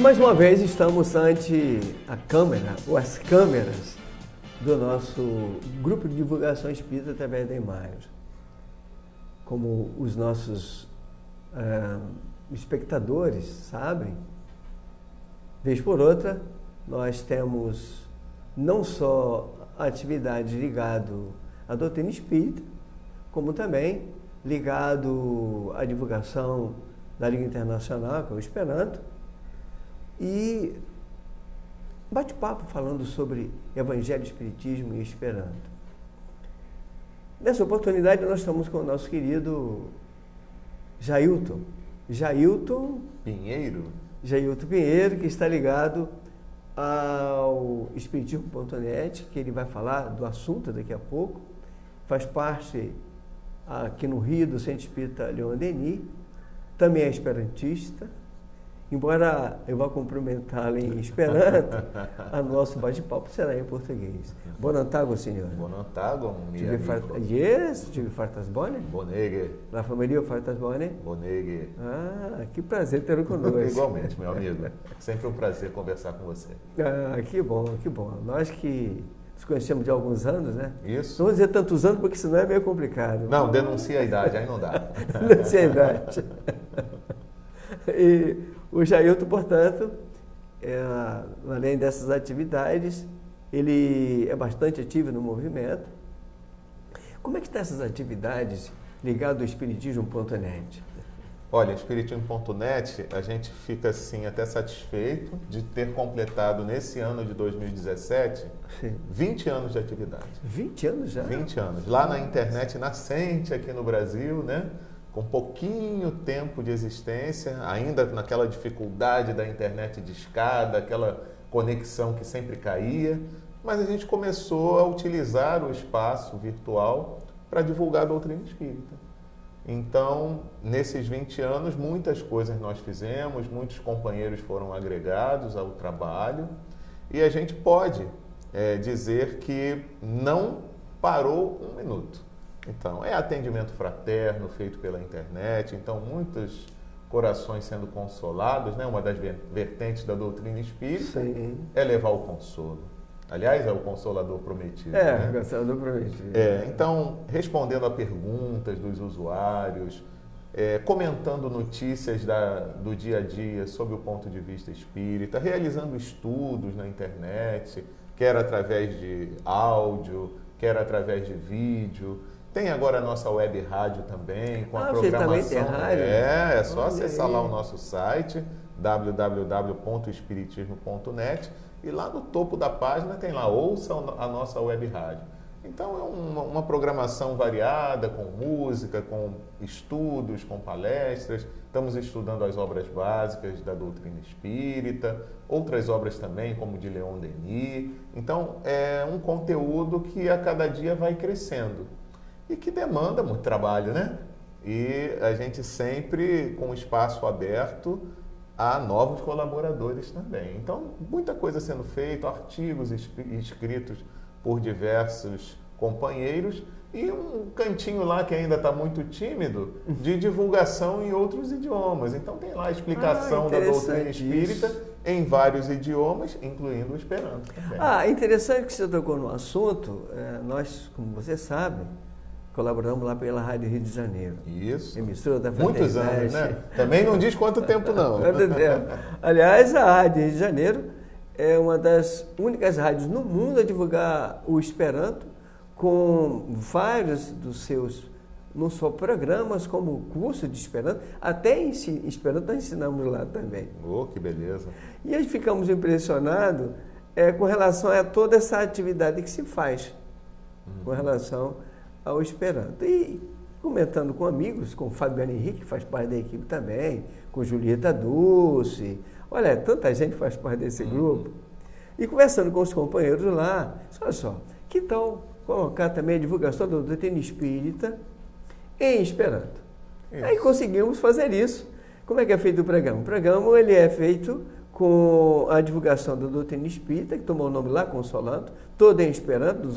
mais uma vez estamos ante a câmera, ou as câmeras, do nosso grupo de divulgação espírita através da imagem. Como os nossos espectadores sabem, vez por outra, nós temos não só atividade ligado à doutrina espírita, como também ligado à divulgação da Liga Internacional, que é o Esperanto, e bate-papo falando sobre Evangelho, Espiritismo e Esperanto. Nessa oportunidade, nós estamos com o nosso querido Jailton Pinheiro, que está ligado ao Espiritismo.net, que ele vai falar do assunto daqui a pouco. Faz parte aqui no Rio do Centro Espírita Leon Denis, também é esperantista. Embora eu vá cumprimentá-lo em Esperanto, a nosso bate-papo será em português. Buon tago, senhor. Buon tago, minha Yes, tive fartas bone? Boneghe. La família fartas bone? Boneghe. Ah, que prazer tê-lo conosco. Igualmente, meu amigo. Sempre um prazer conversar com você. Ah, que bom, que bom. Nós que nos conhecemos de alguns anos, né? Isso. Não vou dizer tantos anos, porque senão é meio complicado. Não, denuncia a idade, aí não dá. Denuncia a idade. E o Jailton, portanto, além dessas atividades, ele é bastante ativo no movimento. Como é que estão essas atividades ligadas ao Espiritismo.net? Olha, Espiritismo.net, a gente fica assim até satisfeito de ter completado nesse ano de 2017 Sim. 20 anos de atividade. 20 anos já? 20 anos. Lá na internet nascente aqui no Brasil, né? Com pouquinho tempo de existência, ainda naquela dificuldade da internet de escada, aquela conexão que sempre caía, mas a gente começou a utilizar o espaço virtual para divulgar a doutrina espírita. Então, nesses 20 anos, muitas coisas nós fizemos, muitos companheiros foram agregados ao trabalho, e a gente pode dizer que não parou um minuto. Então, é atendimento fraterno feito pela internet, então muitos corações sendo consolados, né? Uma das vertentes da doutrina espírita Sim. é levar o consolo. Aliás, é o Consolador Prometido. Né? O Consolador Prometido. Então, respondendo a perguntas dos usuários, comentando notícias do dia a dia sob o ponto de vista espírita, realizando estudos na internet, quer através de áudio, quer através de vídeo. Tem agora a nossa web rádio também, com a programação. Você também tem rádio? É só acessar lá o nosso site, www.espiritismo.net, e lá no topo da página tem lá, ouça a nossa web rádio. Então é uma programação variada, com música, com estudos, com palestras. Estamos estudando as obras básicas da doutrina espírita, outras obras também, como de Leon Denis. Então é um conteúdo que a cada dia vai crescendo e que demanda muito trabalho, né? E a gente sempre com espaço aberto a novos colaboradores também. Então, muita coisa sendo feita, artigos escritos por diversos companheiros e um cantinho lá que ainda está muito tímido de divulgação em outros idiomas. Então, tem lá a explicação da doutrina espírita em vários idiomas, incluindo o Esperanto também. Interessante que você tocou no assunto. Nós, como você sabe, colaboramos lá pela Rádio Rio de Janeiro. Isso. Emissora da Muitos anos, né? Também não diz quanto tempo, não. Aliás, a Rádio Rio de Janeiro é uma das únicas rádios no mundo a divulgar o Esperanto, com vários dos seus, não só programas, como curso de Esperanto, até Esperanto nós ensinamos lá também. Oh, que beleza. E aí ficamos impressionados com relação a toda essa atividade que se faz com relação ao Esperanto. E comentando com amigos, com o Fabiano Henrique, que faz parte da equipe também, com Julieta Dulce, olha, tanta gente faz parte desse grupo. E conversando com os companheiros lá, olha só, que tal colocar também a divulgação da doutrina espírita em Esperanto? Isso. Aí conseguimos fazer isso. Como é que é feito o programa? O programa ele é feito com a divulgação da doutrina espírita, que tomou o nome lá, Consolando, todo em Esperanto,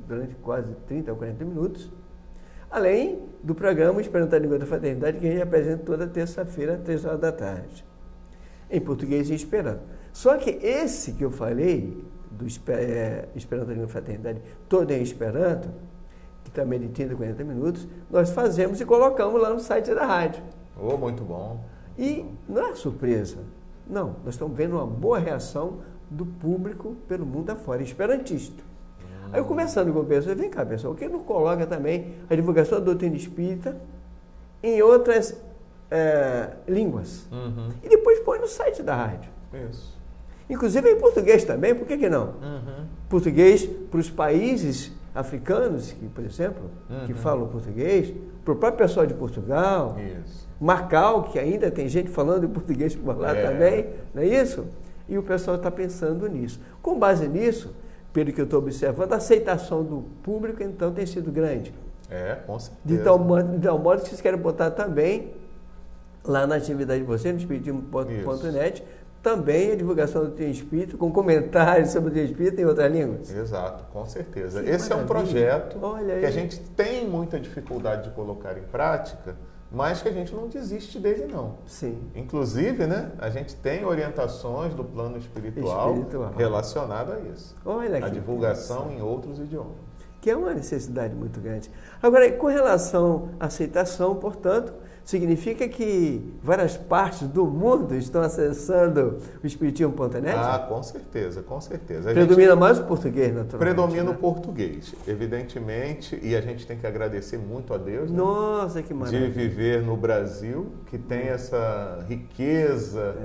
durante quase 30 ou 40 minutos, além do programa Esperanto a Língua da Fraternidade, que a gente apresenta toda terça-feira, às 3 horas da tarde. em português e em esperanto. Só que esse que eu falei, do Esperanto Língua Fraternidade, todo em esperanto, que também é de 30 a 40 minutos, nós fazemos e colocamos lá no site da rádio. Oh, muito bom. E não é surpresa. Não, nós estamos vendo uma boa reação do público pelo mundo afora, esperantista. Aí eu conversando com o pessoal, vem cá, pessoal, por que não coloca também a divulgação da doutrina espírita em outras línguas? E depois põe no site da rádio. Isso. Inclusive em português também, por que não? Português para os países africanos, que, por exemplo, que falam português, para o próprio pessoal de Portugal, Isso. Macau, que ainda tem gente falando em português por lá também, não é isso? E o pessoal está pensando nisso. Com base nisso, pelo que eu estou observando, a aceitação do público, então, tem sido grande. Com certeza. De tal modo que vocês querem botar também, lá na atividade de vocês, no espiritismo.net, também a divulgação do doutrina espírita, com comentários sobre o doutrina espírita em outras línguas. Exato, com certeza. Que Esse maravilha. É um projeto Olha que aí. a gente tem muita dificuldade de colocar em prática, mas que a gente não desiste dele, não. Sim. Inclusive, né, a gente tem orientações do plano espiritual. Relacionadas a isso. Olha a que divulgação em outros idiomas. Que é uma necessidade muito grande. Agora, com relação à aceitação, portanto, significa que várias partes do mundo estão acessando o espiritismo.net? Com certeza, com certeza. Predomina mais o português, naturalmente. Predomina né? o português, evidentemente, e a gente tem que agradecer muito a Deus, né? Nossa, que maravilha. De viver no Brasil, que tem essa riqueza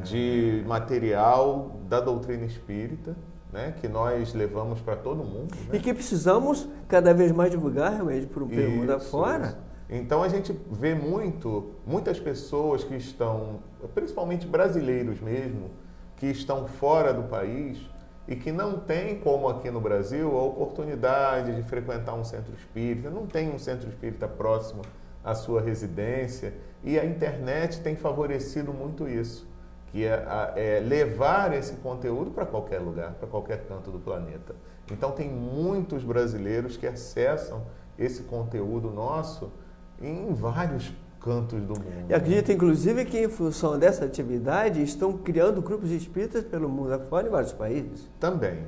de material da doutrina espírita, né, que nós levamos para todo mundo. Né? E que precisamos cada vez mais divulgar realmente para o mundo afora. Isso. Então a gente vê muitas pessoas que estão, principalmente brasileiros mesmo, que estão fora do país e que não têm, como aqui no Brasil, a oportunidade de frequentar um centro espírita, não tem um centro espírita próximo à sua residência, e a internet tem favorecido muito isso, que é levar esse conteúdo para qualquer lugar, para qualquer canto do planeta. Então tem muitos brasileiros que acessam esse conteúdo nosso em vários cantos do mundo. E acredito, inclusive, que em função dessa atividade estão criando grupos espíritas pelo mundo afora em vários países. Também.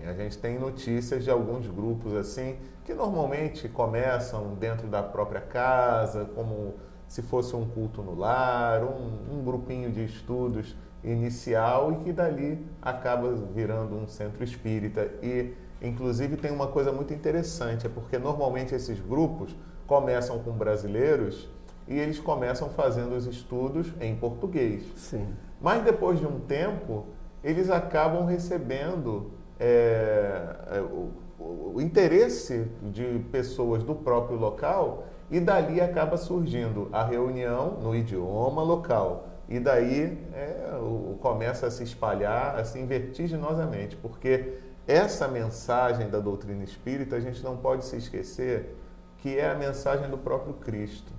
A gente tem notícias de alguns grupos assim, que normalmente começam dentro da própria casa, como se fosse um culto no lar, um grupinho de estudos inicial, e que dali acaba virando um centro espírita. E, inclusive, tem uma coisa muito interessante, é porque normalmente esses grupos começam com brasileiros e eles começam fazendo os estudos em português. Sim. Mas depois de um tempo, eles acabam recebendo o interesse de pessoas do próprio local, e dali acaba surgindo a reunião no idioma local. E daí começa a se espalhar assim vertiginosamente, porque essa mensagem da doutrina espírita, a gente não pode se esquecer que é a mensagem do próprio Cristo.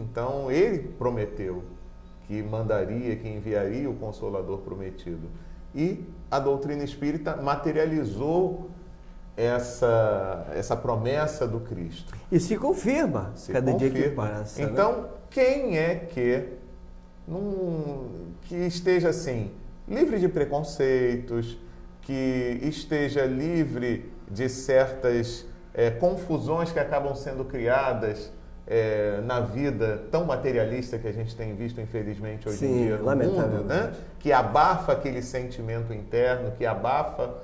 Então, ele prometeu que mandaria, que enviaria o Consolador prometido. E a doutrina espírita materializou essa promessa do Cristo. E se confirma cada dia que passa. Então, quem é que esteja assim, livre de preconceitos, que esteja livre de certas confusões que acabam sendo criadas na vida tão materialista que a gente tem visto, infelizmente, hoje em dia no mundo, né? Que abafa aquele sentimento interno, que abafa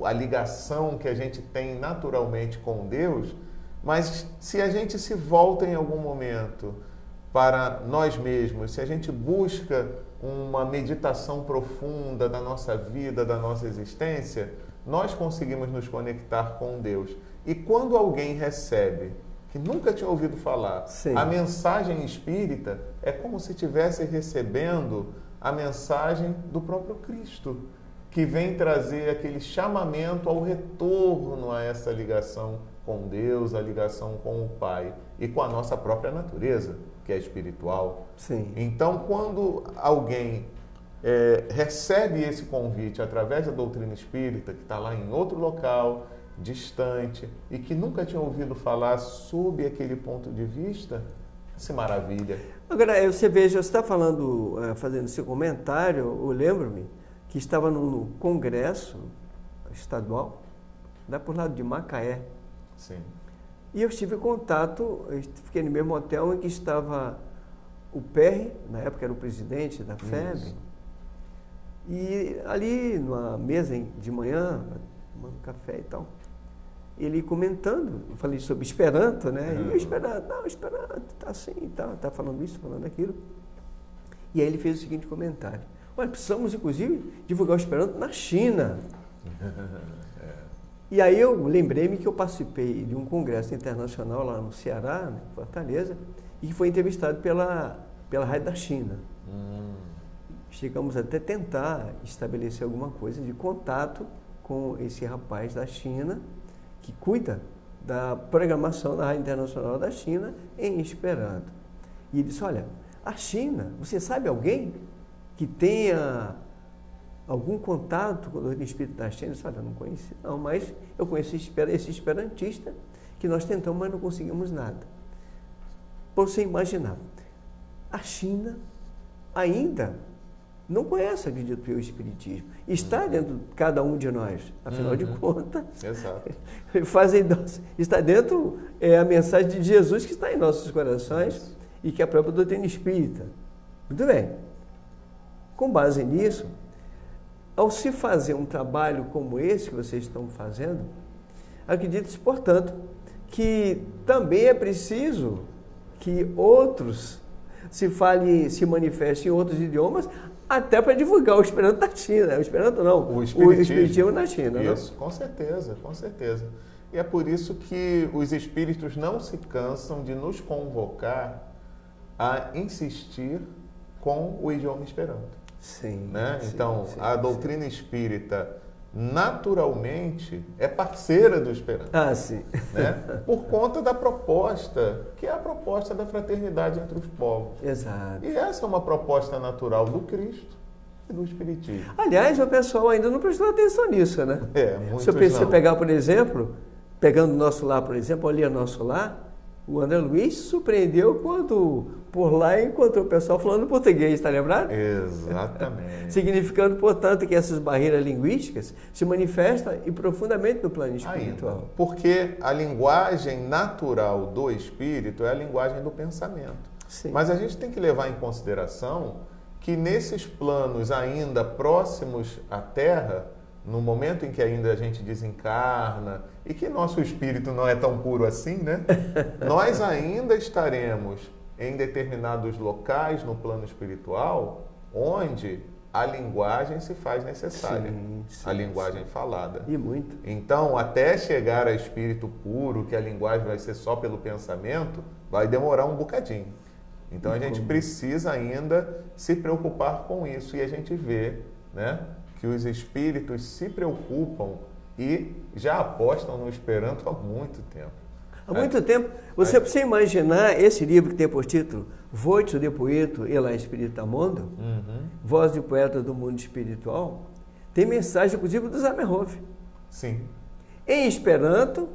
a ligação que a gente tem naturalmente com Deus. Mas se a gente se volta em algum momento para nós mesmos, se a gente busca uma meditação profunda da nossa vida, da nossa existência, nós conseguimos nos conectar com Deus. E quando alguém recebe, que nunca tinha ouvido falar, a mensagem espírita, é como se estivesse recebendo a mensagem do próprio Cristo, que vem trazer aquele chamamento ao retorno a essa ligação com Deus, a ligação com o Pai e com a nossa própria natureza, que é espiritual. Sim. Então, quando alguém recebe esse convite através da doutrina espírita, que está lá em outro local, distante, e que nunca tinha ouvido falar sob aquele ponto de vista, Se maravilha. Agora, você veja, você está falando, fazendo esse comentário, eu lembro-me que estava no congresso estadual, lá por lado de Macaé. Sim. E eu tive contato, eu fiquei no mesmo hotel em que estava o Perry, na época era o presidente da FEB. Isso. E ali, numa mesa de manhã, tomando café e tal, ele comentando, eu falei sobre Esperanto, né? E eu Esperanto, não, Esperanto, tá assim e tal, tá falando isso, falando aquilo. E aí ele fez o seguinte comentário: olha, precisamos, inclusive, divulgar o Esperanto na China. E aí eu lembrei-me que eu participei de um congresso internacional lá no Ceará, né, Fortaleza, e que foi entrevistado pela Rádio da China. Chegamos até tentar estabelecer alguma coisa de contato com esse rapaz da China, que cuida da programação da Rádio Internacional da China em Esperanto. E ele disse, olha, a China, você sabe alguém que tenha algum contato com o Ordem Espírita da China? Eu disse, olha, não conheci não, mas eu conheci esse esperantista que nós tentamos, mas não conseguimos nada. Para você imaginar, a China ainda não conhece, acredito eu, o Espiritismo. Está dentro de cada um de nós, afinal de contas. Exato. Está dentro a mensagem de Jesus que está em nossos corações e que é a própria doutrina espírita. Muito bem. Com base nisso, ao se fazer um trabalho como esse que vocês estão fazendo, acredito-se, portanto, que também é preciso que outros se manifestem em outros idiomas, até para divulgar o Esperanto da China. O Esperanto não, o Espiritismo na China. Isso, não? Com certeza, com certeza. E é por isso que os espíritos não se cansam de nos convocar a insistir com o idioma Esperanto. Sim. Né? Sim, então, sim, a doutrina espírita naturalmente é parceira do Esperanto. Ah, sim. Né? Por conta da proposta, que é a proposta da fraternidade entre os povos. Exato. E essa é uma proposta natural do Cristo e do Espiritismo. Aliás, o pessoal ainda não prestou atenção nisso, né? Muitos Se você não. pegar, por exemplo, pegando o Nosso Lar, por exemplo, ali é Nosso Lar, o André Luiz surpreendeu quando por lá encontrou o pessoal falando português, está lembrado? Exatamente. Significando, portanto, que essas barreiras linguísticas se manifestam e profundamente no plano espiritual. Ainda, porque a linguagem natural do espírito é a linguagem do pensamento. Sim. Mas a gente tem que levar em consideração que nesses planos ainda próximos à Terra, no momento em que ainda a gente desencarna e que nosso espírito não é tão puro assim, né? Nós ainda estaremos em determinados locais no plano espiritual onde a linguagem se faz necessária, a linguagem falada. E muito. Então, até chegar a espírito puro, que a linguagem vai ser só pelo pensamento, vai demorar um bocadinho. Então, a gente precisa ainda se preocupar com isso e a gente vê, né, que os espíritos se preocupam e já apostam no Esperanto há muito tempo. Há muito tempo. Você precisa imaginar esse livro que tem por título Voito de Poeto e la Espírita Mundo, Voz de Poeta do Mundo Espiritual, tem mensagem, inclusive, do Zamenhof. Sim. Em Esperanto,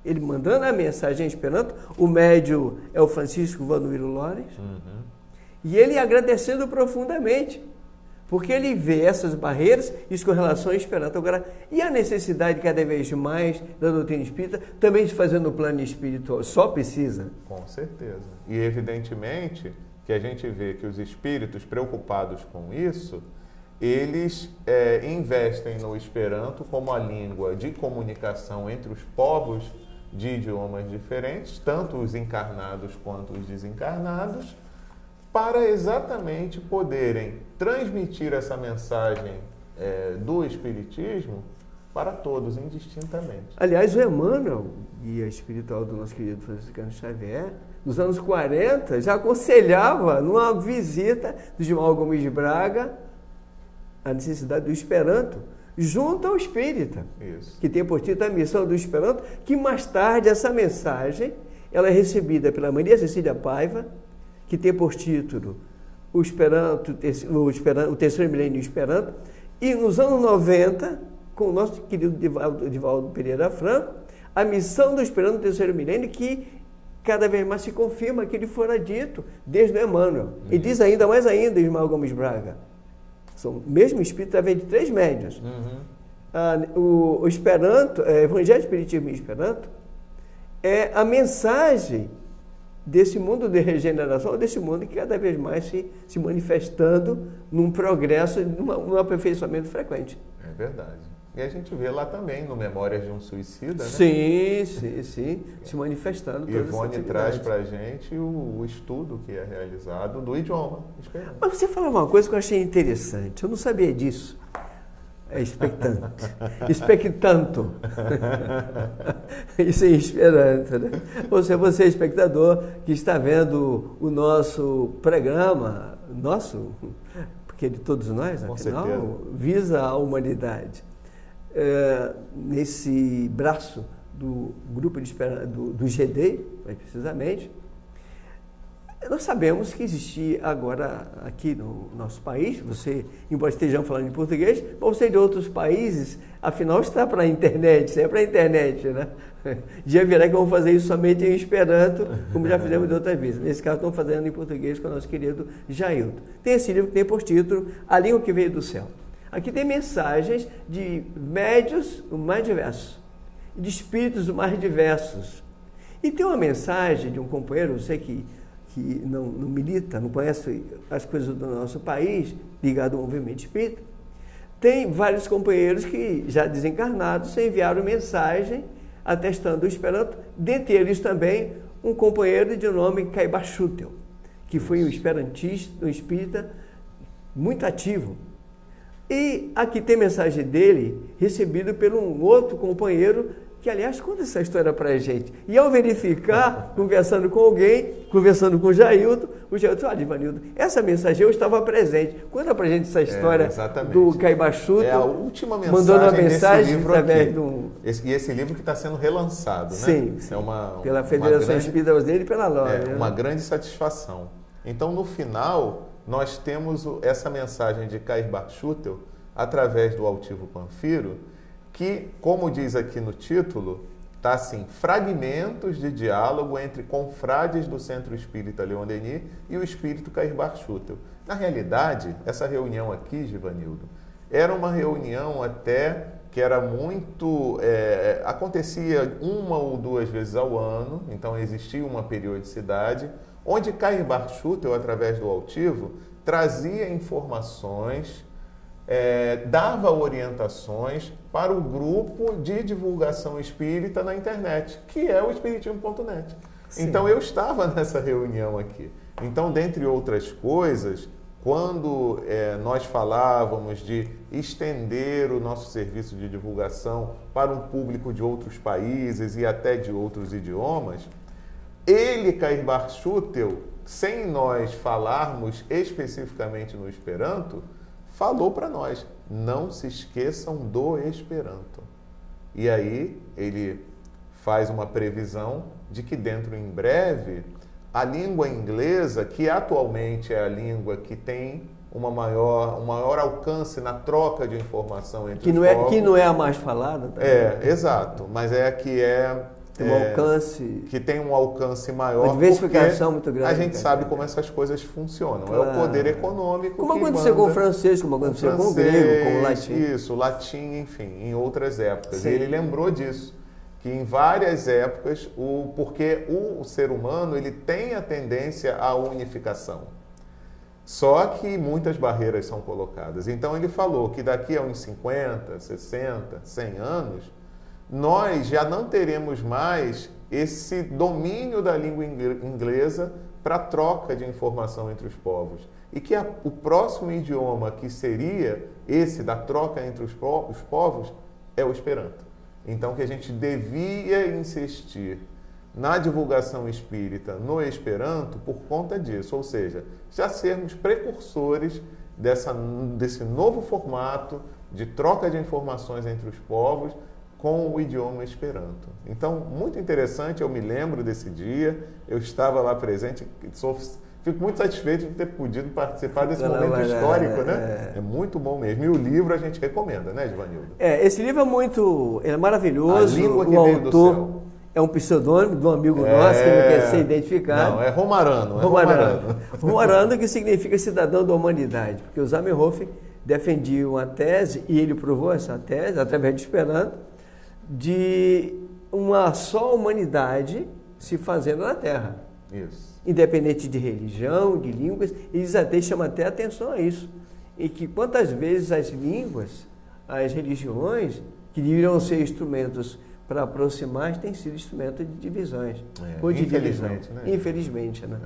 ele mandando a mensagem em Esperanto, o médium é o Francisco Vanuiro Lores, e ele agradecendo profundamente, porque ele vê essas barreiras, isso com relação a Esperanto. Agora, e a necessidade cada vez mais da doutrina espírita também de fazer no plano espiritual? Só precisa. Com certeza. E evidentemente que a gente vê que os espíritos preocupados com isso, eles investem no Esperanto como a língua de comunicação entre os povos de idiomas diferentes, tanto os encarnados quanto os desencarnados, para exatamente poderem transmitir essa mensagem do Espiritismo para todos, indistintamente. Aliás, o Emmanuel, guia espiritual do nosso querido Franciscano Xavier, nos anos 40, já aconselhava, numa visita do Gilmar Gomes de Braga, a necessidade do Esperanto, junto ao Espírita, Isso. que tem por título a missão do Esperanto, que mais tarde essa mensagem ela é recebida pela Maria Cecília Paiva, que tem por título o Terceiro Milênio Esperanto, e nos anos 90, com o nosso querido Divaldo Pereira Franco, a missão do Esperanto no Terceiro Milênio, que cada vez mais se confirma que ele fora dito desde o Emmanuel. E diz ainda mais ainda Ismael Gomes Braga. São o mesmo espírito através de 3 médiuns. O Esperanto, Evangelho Espiritismo e Esperanto, é a mensagem desse mundo de regeneração, desse mundo que cada vez mais se manifestando num progresso, num aperfeiçoamento frequente. É verdade. E a gente vê lá também, no Memórias de um Suicida, né? Sim, se manifestando. Ivone traz para a gente o estudo que é realizado do idioma esperanto. Mas você falou uma coisa que eu achei interessante, eu não sabia disso. É expectante. Expectanto. Isso é esperanto, né? Você é espectador que está vendo o nosso programa, porque de todos nós, com afinal, certeza, visa a humanidade. Nesse braço do grupo de esperança, do GD, mais precisamente, nós sabemos que existe agora aqui no nosso país, você, embora estejam falando em português, mas você de outros países, afinal está para a internet, é para a internet, né? Dia virá que vamos fazer isso somente em Esperanto, como já fizemos de outras vezes. Nesse caso, estamos fazendo em português com o nosso querido Jailton. Tem esse livro que tem por título A Língua que Veio do Céu. Aqui tem mensagens de médiuns o mais diversos, de espíritos o mais diversos. E tem uma mensagem de um companheiro, você que não milita, não conhece as coisas do nosso país, ligado ao movimento espírita, tem vários companheiros que, já desencarnados, enviaram mensagem atestando o Esperanto, dentre eles também um companheiro de nome Caibar Schutel, que foi um esperantista, um espírita muito ativo. E aqui tem mensagem dele, recebido por um outro companheiro, que, aliás, conta essa história para a gente. E ao verificar, conversando com alguém, conversando com o Jailton disse, olha, Ivanildo, essa mensagem eu estava presente. Conta para a gente essa história do Caibar Schutel. É a última mensagem mandando uma mensagem desse livro através aqui. de um... E esse livro que está sendo relançado, né? Sim. É pela Federação Espírita Brasileira e pela LOA. Uma grande satisfação. Então, no final, nós temos essa mensagem de Caibar Schutel, através do Altivo Panfiro, que, como diz aqui no título, está assim, fragmentos de diálogo entre confrades do Centro Espírita Leon Denis e o espírito Caibar Schutel. Na realidade, essa reunião aqui, Givanildo, era uma reunião até que era muito... acontecia 1 ou 2 vezes ao ano, então existia uma periodicidade, onde Caibar Schutel, através do Altivo, trazia informações, dava orientações para o grupo de divulgação espírita na internet, que é o espiritismo.net. Então, eu estava nessa reunião aqui. Então, dentre outras coisas, quando nós falávamos de estender o nosso serviço de divulgação para um público de outros países e até de outros idiomas, ele, Caibar Schutel, sem nós falarmos especificamente no Esperanto, falou para nós, não se esqueçam do Esperanto. E aí ele faz uma previsão de que dentro em breve a língua inglesa, que atualmente é a língua que tem um maior alcance na troca de informação entre os povos. Que não é a mais falada. Também. Exato, mas é a que tem um alcance... Que tem um alcance maior, uma diversificação muito grande. A gente sabe como essas coisas funcionam. Claro. É o poder econômico como aconteceu com o francês, como aconteceu com o grego, com o latim. Isso, o latim, enfim, em outras épocas. Sim. E ele lembrou disso, que em várias épocas, porque o ser humano ele tem a tendência à unificação. Só que muitas barreiras são colocadas. Então ele falou que daqui a uns 50, 60, 100 anos, nós já não teremos mais esse domínio da língua inglesa para troca de informação entre os povos. E que o próximo idioma que seria esse da troca entre os povos é o Esperanto. Então que a gente devia insistir na divulgação espírita no Esperanto por conta disso, ou seja, já sermos precursores desse novo formato de troca de informações entre os povos com o idioma Esperanto. Então, muito interessante, eu me lembro desse dia, eu estava lá presente, fico muito satisfeito de ter podido participar desse momento histórico, né? É muito bom mesmo. E o livro a gente recomenda, né, Givanildo? Esse livro é maravilhoso. A Língua que Veio do Céu. é um pseudônimo de um amigo nosso que não quer ser identificado. Não, é Romarano. Romarano, que significa cidadão da humanidade, porque o Zamenhof defendia uma tese, e ele provou essa tese, através de Esperanto, de uma só humanidade se fazendo na Terra. Isso. Independente de religião, de línguas, eles até chamam até atenção a isso. E que quantas vezes as línguas, as religiões, que deveriam ser instrumentos para aproximar, têm sido instrumentos de divisões. Ou de infelizmente, divisão. né? Infelizmente, né?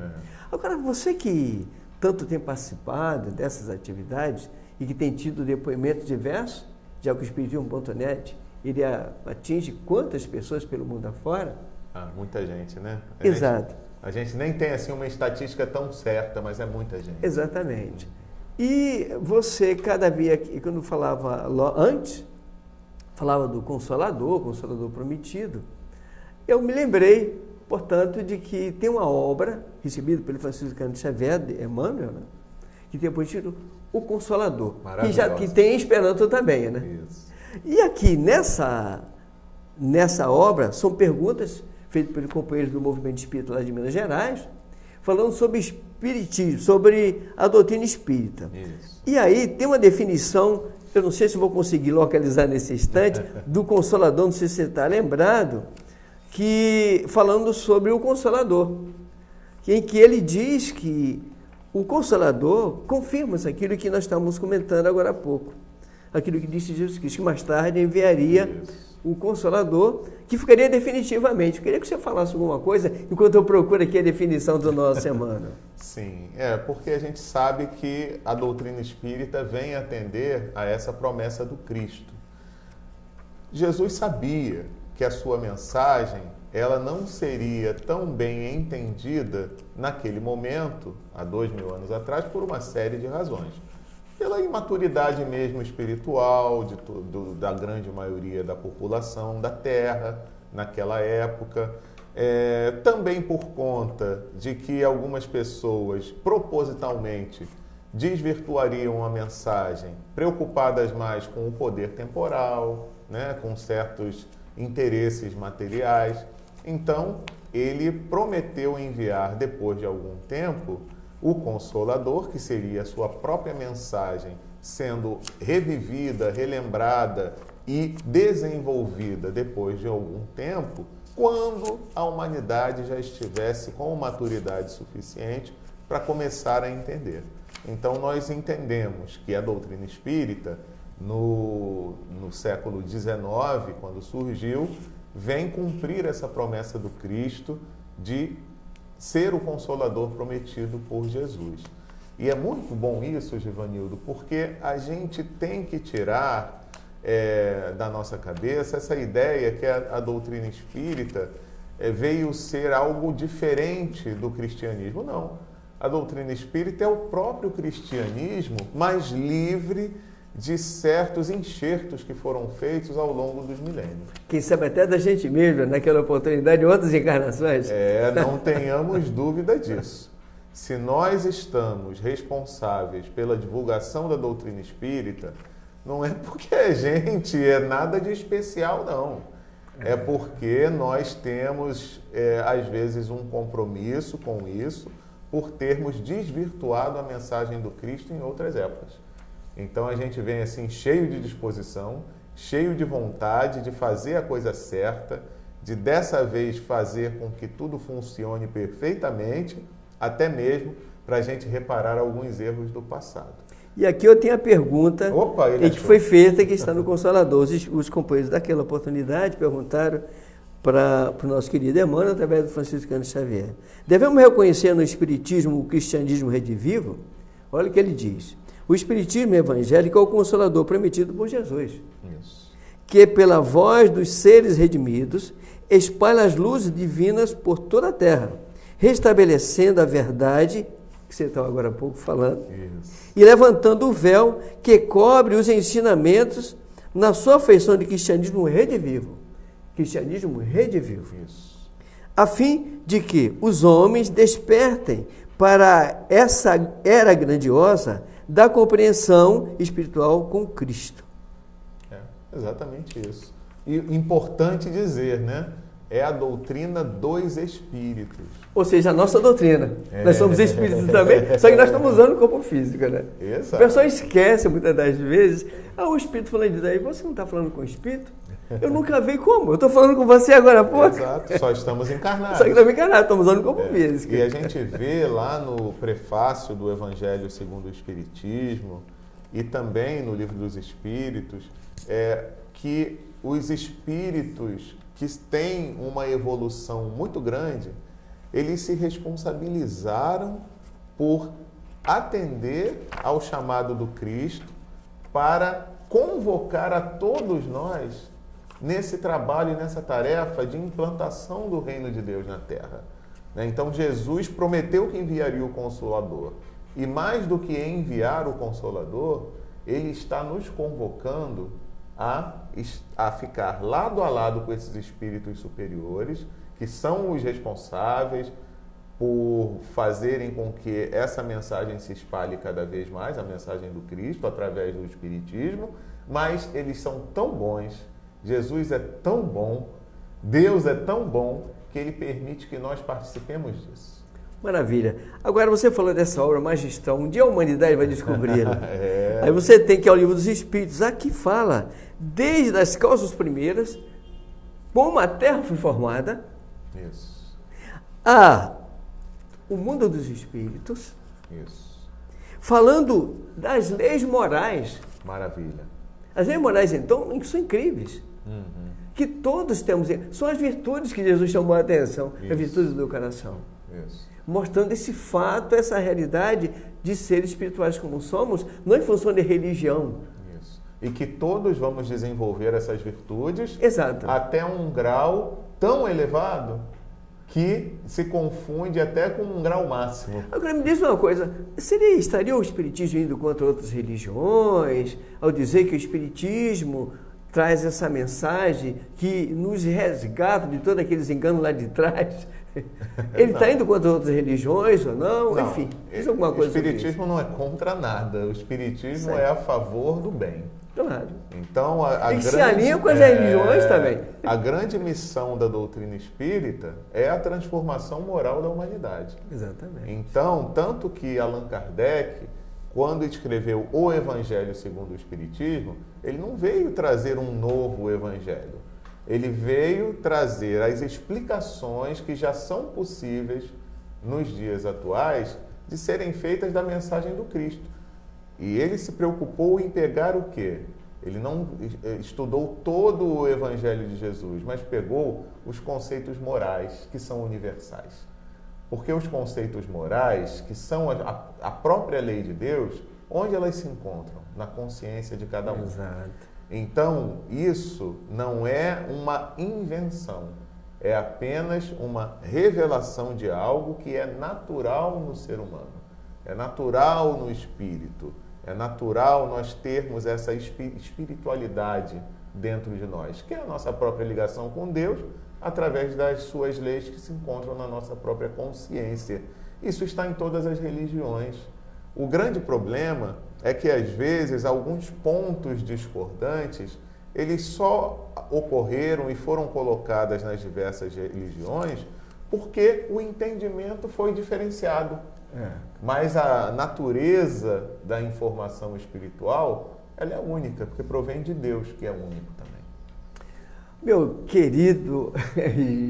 Agora, você que tanto tem participado dessas atividades e que tem tido depoimentos diversos, já que o Espiritismo.net, ele atinge quantas pessoas pelo mundo afora? Muita gente, né? Exato. A gente nem tem assim uma estatística tão certa, mas é muita gente. Exatamente. E você, cada vez, quando falava antes, falava do Consolador prometido, eu me lembrei, portanto, de que tem uma obra recebida pelo Franciscano Xavier de Emmanuel, né, que tem por título O Consolador, que tem em Esperanto também, né? Isso. E aqui, nessa obra, são perguntas feitas pelos companheiros do Movimento Espírita lá de Minas Gerais, falando sobre espiritismo, sobre a doutrina espírita. Isso. E aí tem uma definição, eu não sei se vou conseguir localizar nesse instante, do Consolador, não sei se você está lembrado, que falando sobre o Consolador, em que ele diz que o Consolador confirma aquilo que nós estávamos comentando agora há pouco, aquilo que disse Jesus Cristo, que mais tarde enviaria o Consolador, que ficaria definitivamente. Eu queria que você falasse alguma coisa, enquanto eu procuro aqui a definição do nosso semana. Sim, porque a gente sabe que a doutrina espírita vem atender a essa promessa do Cristo. Jesus sabia que a sua mensagem, ela não seria tão bem entendida naquele momento, há 2000 anos atrás, por uma série de razões. Pela imaturidade mesmo espiritual da grande maioria da população da Terra naquela época, também por conta de que algumas pessoas propositalmente desvirtuariam a mensagem, preocupadas mais com o poder temporal, né, com certos interesses materiais. Então, ele prometeu enviar, depois de algum tempo, o Consolador, que seria a sua própria mensagem sendo revivida, relembrada e desenvolvida depois de algum tempo, quando a humanidade já estivesse com maturidade suficiente para começar a entender. Então, nós entendemos que a doutrina espírita, no século XIX, quando surgiu, vem cumprir essa promessa do Cristo de ser o Consolador prometido por Jesus. E é muito bom isso, Givanildo, porque a gente tem que tirar da nossa cabeça essa ideia que a doutrina espírita veio ser algo diferente do cristianismo. Não. A doutrina espírita é o próprio cristianismo, mais livre de certos enxertos que foram feitos ao longo dos milênios. Quem sabe até da gente mesmo, naquela oportunidade, em outras encarnações. Não tenhamos dúvida disso. Se nós estamos responsáveis pela divulgação da doutrina espírita, não é porque a gente é nada de especial, não. É porque nós temos, às vezes, um compromisso com isso, por termos desvirtuado a mensagem do Cristo em outras épocas. Então a gente vem assim cheio de disposição, cheio de vontade de fazer a coisa certa, de dessa vez fazer com que tudo funcione perfeitamente, até mesmo para a gente reparar alguns erros do passado. E aqui eu tenho a pergunta que foi feita, que está no Consolador. Os companheiros daquela oportunidade perguntaram para o nosso querido Emmanuel, através do Franciscano Xavier. Devemos reconhecer no Espiritismo o cristianismo redivivo? Olha o que ele diz. O Espiritismo evangélico é o Consolador prometido por Jesus, que pela voz dos seres redimidos espalha as luzes divinas por toda a terra, restabelecendo a verdade, que você estava agora há pouco falando, e levantando o véu que cobre os ensinamentos na sua feição de cristianismo redivivo. Cristianismo redivivo. A fim de que os homens despertem para essa era grandiosa da compreensão espiritual com Cristo. Exatamente isso. E importante dizer, né? é a doutrina dos espíritos. Ou seja, a nossa doutrina. Nós somos espíritos também, só que nós estamos usando o corpo físico, né? Exato. A pessoa esquece muitas das vezes. O espírito falando disso aí, você não está falando com o espírito? Eu nunca vi como? Eu estou falando com você agora há pouco. Exato, só estamos encarnados. Só que estamos encarnados, estamos usando o corpo físico. E a gente vê lá no prefácio do Evangelho segundo o Espiritismo e também no Livro dos Espíritos, que os espíritos que têm uma evolução muito grande, eles se responsabilizaram por atender ao chamado do Cristo para convocar a todos nós nesse trabalho e nessa tarefa de implantação do reino de Deus na Terra. Então Jesus prometeu que enviaria o Consolador. E mais do que enviar o Consolador, Ele está nos convocando a ficar lado a lado com esses espíritos superiores, que são os responsáveis por fazerem com que essa mensagem se espalhe cada vez mais, a mensagem do Cristo, através do Espiritismo, mas eles são tão bons, Jesus é tão bom, Deus é tão bom, que Ele permite que nós participemos disso. Maravilha. Agora você falou dessa obra magistral, um dia a humanidade vai descobri-la. Aí você tem que ir ao Livro dos Espíritos, aqui fala, desde as causas primeiras, como a Terra foi formada, Isso. O mundo dos espíritos, Isso. falando das leis morais. Maravilha. As leis morais, então, são incríveis. Que todos temos. São as virtudes que Jesus chamou a atenção, as virtudes do coração. Isso. Mostrando esse fato, essa realidade de seres espirituais como somos, não em função de religião. Isso. E que todos vamos desenvolver essas virtudes Exato. até um grau tão elevado que se confunde até com um grau máximo. Agora me diz uma coisa, estaria o Espiritismo indo contra outras religiões, ao dizer que o Espiritismo traz essa mensagem que nos resgata de todos aqueles enganos lá de trás? Ele está indo contra outras religiões ou não? Enfim, diz alguma coisa sobre isso. O Espiritismo não é contra nada, o Espiritismo é a favor do bem. Claro. Então, e se alinha com as religiões também. A grande missão da doutrina espírita é a transformação moral da humanidade. Exatamente. Então, tanto que Allan Kardec, quando escreveu o Evangelho segundo o Espiritismo, ele não veio trazer um novo Evangelho. Ele veio trazer as explicações que já são possíveis nos dias atuais de serem feitas da mensagem do Cristo. E ele se preocupou em pegar o quê? Ele não estudou todo o Evangelho de Jesus, mas pegou os conceitos morais, que são universais. Porque os conceitos morais, que são a própria lei de Deus, onde elas se encontram? Na consciência de cada um. Exato. Então, isso não é uma invenção, é apenas uma revelação de algo que é natural no ser humano, é natural no espírito, é natural nós termos essa espiritualidade dentro de nós, que é a nossa própria ligação com Deus, através das suas leis que se encontram na nossa própria consciência. Isso está em todas as religiões. O grande problema é que, às vezes, alguns pontos discordantes, eles só ocorreram e foram colocados nas diversas religiões porque o entendimento foi diferenciado. Mas a natureza da informação espiritual, ela é única, porque provém de Deus, que é único também. Meu querido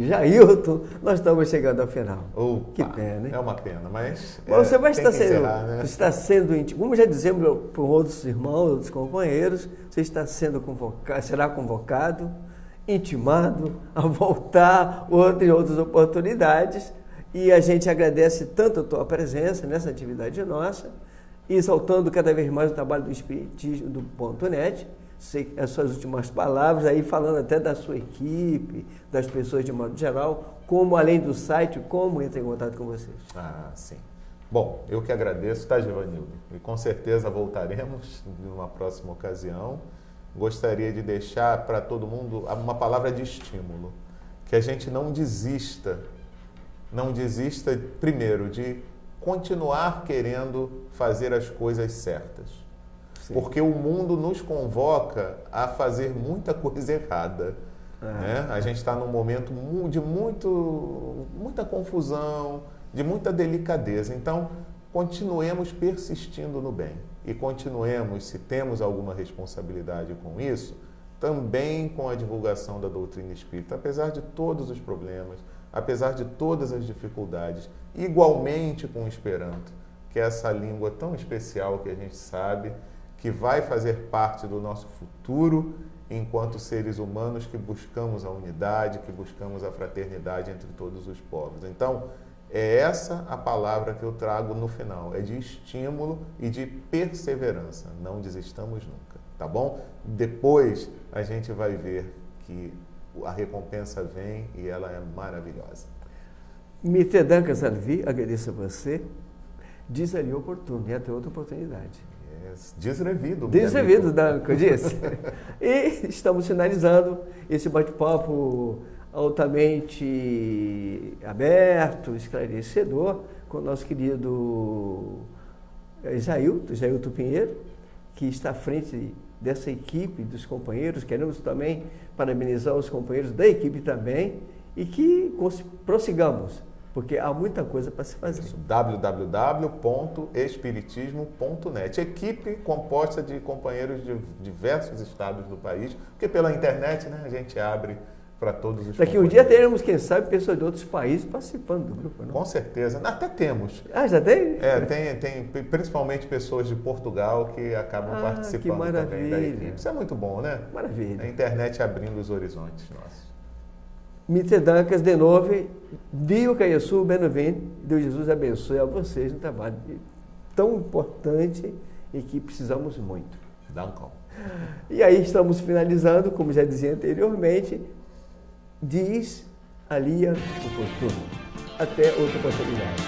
Jailton, nós estamos chegando ao final. Opa, que pena, hein? É uma pena, mas você vai estar sendo, encerrar, né? está sendo íntimo. Como já dizemos para outros irmãos, outros companheiros, você está sendo convocado, será convocado, intimado a voltar em outras oportunidades. E a gente agradece tanto a tua presença nessa atividade nossa, exaltando cada vez mais o trabalho do Espiritismo do .net. Sei as suas últimas palavras, aí falando até da sua equipe, das pessoas de modo geral, como além do site, como entra em contato com vocês. Sim. Bom, eu que agradeço, tá, Givanildo? E com certeza voltaremos numa próxima ocasião. Gostaria de deixar para todo mundo uma palavra de estímulo, que a gente não desista, primeiro, de continuar querendo fazer as coisas certas. Sim. Porque o mundo nos convoca a fazer muita coisa errada. Né? A gente está num momento de muita confusão, de muita delicadeza. Então, continuemos persistindo no bem e continuemos, se temos alguma responsabilidade com isso, também com a divulgação da doutrina espírita, apesar de todos os problemas, apesar de todas as dificuldades, igualmente com o Esperanto, que é essa língua tão especial que a gente sabe que vai fazer parte do nosso futuro enquanto seres humanos que buscamos a unidade, que buscamos a fraternidade entre todos os povos. Então, é essa a palavra que eu trago no final, é de estímulo e de perseverança. Não desistamos nunca, tá bom? Depois a gente vai ver que a recompensa vem e ela é maravilhosa. Mr. Duncan Salvi, agradeço a você. Diz ali oportuno, e até outra oportunidade. Desrevido. Desrevido, Duncan, disse. E estamos finalizando esse bate-papo altamente aberto, esclarecedor, com o nosso querido Jailton Pinheiro, que está à frente dessa equipe dos companheiros. Queremos também parabenizar os companheiros da equipe também e que prossigamos, porque há muita coisa para se fazer. www.espiritismo.net. Equipe composta de companheiros de diversos estados do país, porque pela internet, né, a gente abre para todos os Daqui um dia teremos, quem sabe, pessoas de outros países participando do grupo, não? Com certeza. Até temos. Ah, já tem? Tem principalmente pessoas de Portugal que acabam participando também da equipe. Isso é muito bom, né? Maravilha. A internet abrindo os horizontes nossos. Mr. Dancas, de novo, Dio Caiaçu, Benovente, Deus Jesus abençoe a vocês no trabalho tão importante e que precisamos muito. Duncan. E aí estamos finalizando, como já dizia anteriormente, diz a Lia oportuno. Até outra oportunidade.